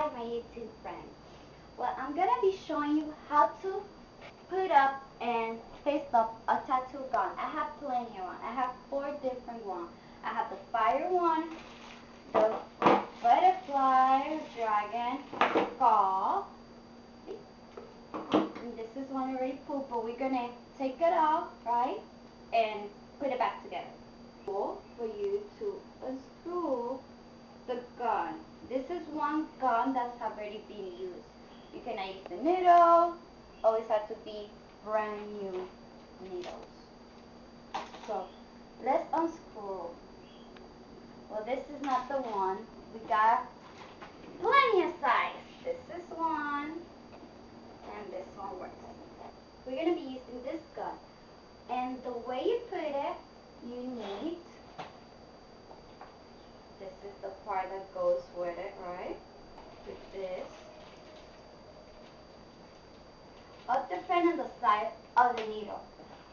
Hi, my YouTube friends. Well, I'm gonna be showing you how to put up and paste up a tattoo gun. I have plenty of one. I have 4 different ones. I have the fire one, the butterfly, dragon, ball. And this is one already put, but we're gonna take it off, right, and put it back together. For you to unscrew the gun. This is one gun that's already been used. You cannot use the needle. Always have to be brand new needles. So let's unscrew. Well, this is not the one. We got plenty of size. This is one, and this one works. We're gonna be using this gun, and the way you put it, you need. This is the part that goes with it, right? With this. All depends on the size of the needle.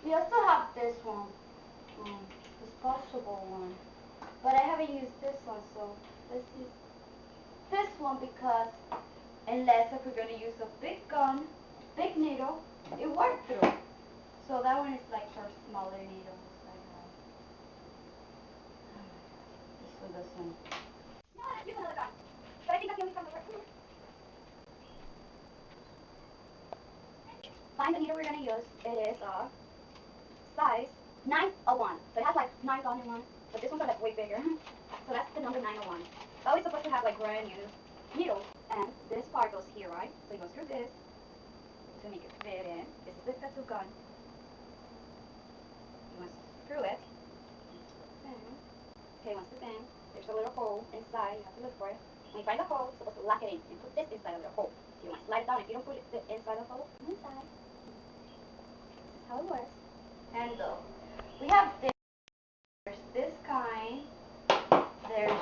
We also have this one, disposable one. But I haven't used this one, so let's use this one because unless if we're going to use a big gun, big needle, it works through. So that one is like for smaller needles. This one doesn't. No, let's use another gun. But I think that's the only gun that works. Find the needle we're going to use. It is size 901. So it has like 9 guns in one, but this one's like way bigger. So that's the number 901. It's always supposed to have like brand new needles, and this part goes here, right? So you go through this to make it fit in. This is the tattoo gun. You want to screw it. Okay, once it's in, there's a little hole inside. You have to look for it. When you find the hole, you're supposed to lock it in and put this inside of the hole. You want to slide it down. If you don't put it inside the hole, inside. This is how it works. Handle. We have this. There's this kind. There's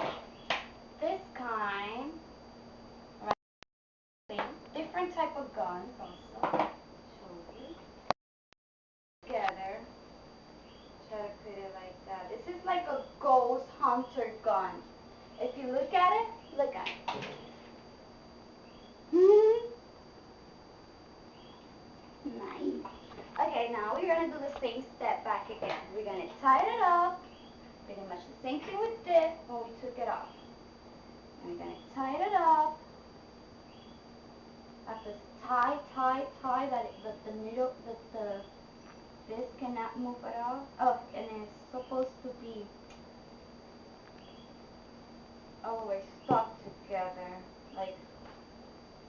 this kind. Right? Different type of guns also. Show you. Together. Try to put it like that. This is like a ghost hunter gun. If you look at it, look at it. Nice. Okay, now we're going to do the same step back again. We're going to tie it up. Pretty much the same thing with this when we took it off. And we're going to tie it up. After tie that the needle, this cannot move at all. Oh, and it's supposed to be always stuck together, like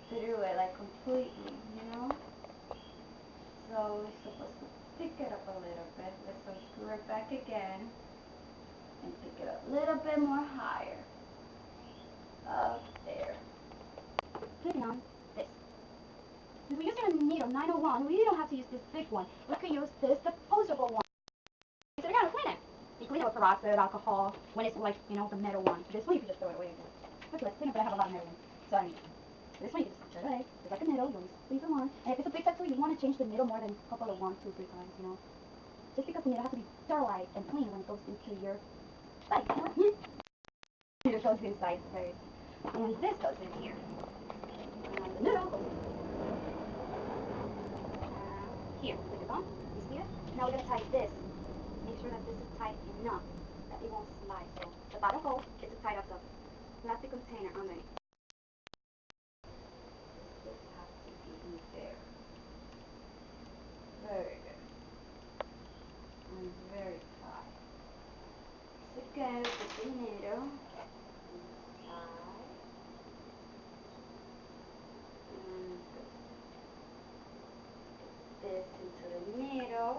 through it, like completely, you know? So we're supposed to pick it up a little bit. Let's unscrew it back again and pick it up a little bit more higher. Up there. Putting on this. Since we're using a needle 901, we don't have to use this big one. We could use this disposable one. So we gotta clean it. You clean it with peroxide, alcohol, when it's like, you know, the metal one. This one you can just throw it away again. Okay, let's clean it, but I have a lot of metal ones. So I mean, this one you can just throw it away. It's like a needle, you always clean the one. And if it's a big tattoo, you want to change the needle more than a couple of 1, 2, 3 times, you know. Just because the needle has to be sterilized and clean when it goes into your body. Needle goes inside first. And this goes in here. And the needle goes here. Put it on. You see it? Now we're going to tie this. Make sure that this is tight enough that it won't slide. So the bottom hole is to tie up the plastic container underneath. This has to be in there. Very good. And very tight. So again, put the needle. Tie. And put this into the needle.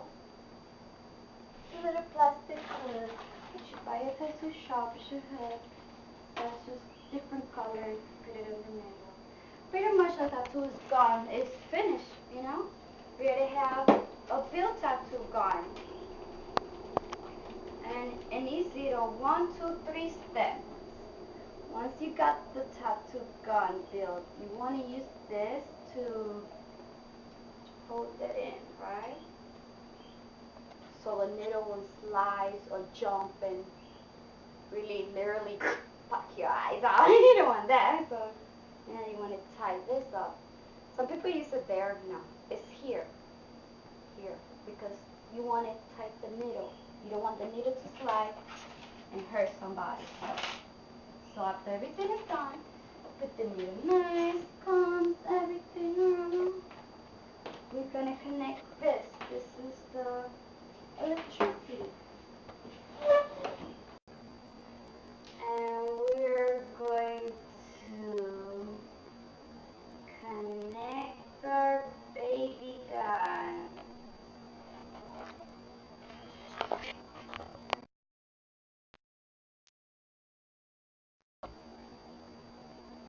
A little plastic hood. You should buy a tattoo shop, you should have. That's just different colors. Put it in the middle. Pretty much the tattoo is gone. It's finished, you know. We already have a built tattoo gun. And it needs 1, 2, 3 steps. Once you got the tattoo gun built, you want to use this to hold it in, right? So the needle won't slide or jump and really literally pop your eyes out. You don't want that. So And then you want to tie this up. Some people use it there. No, it's here. Here. Because you want it tight the needle. You don't want the needle to slide and hurt somebody. So after everything is done, put the needle nice, comes everything around.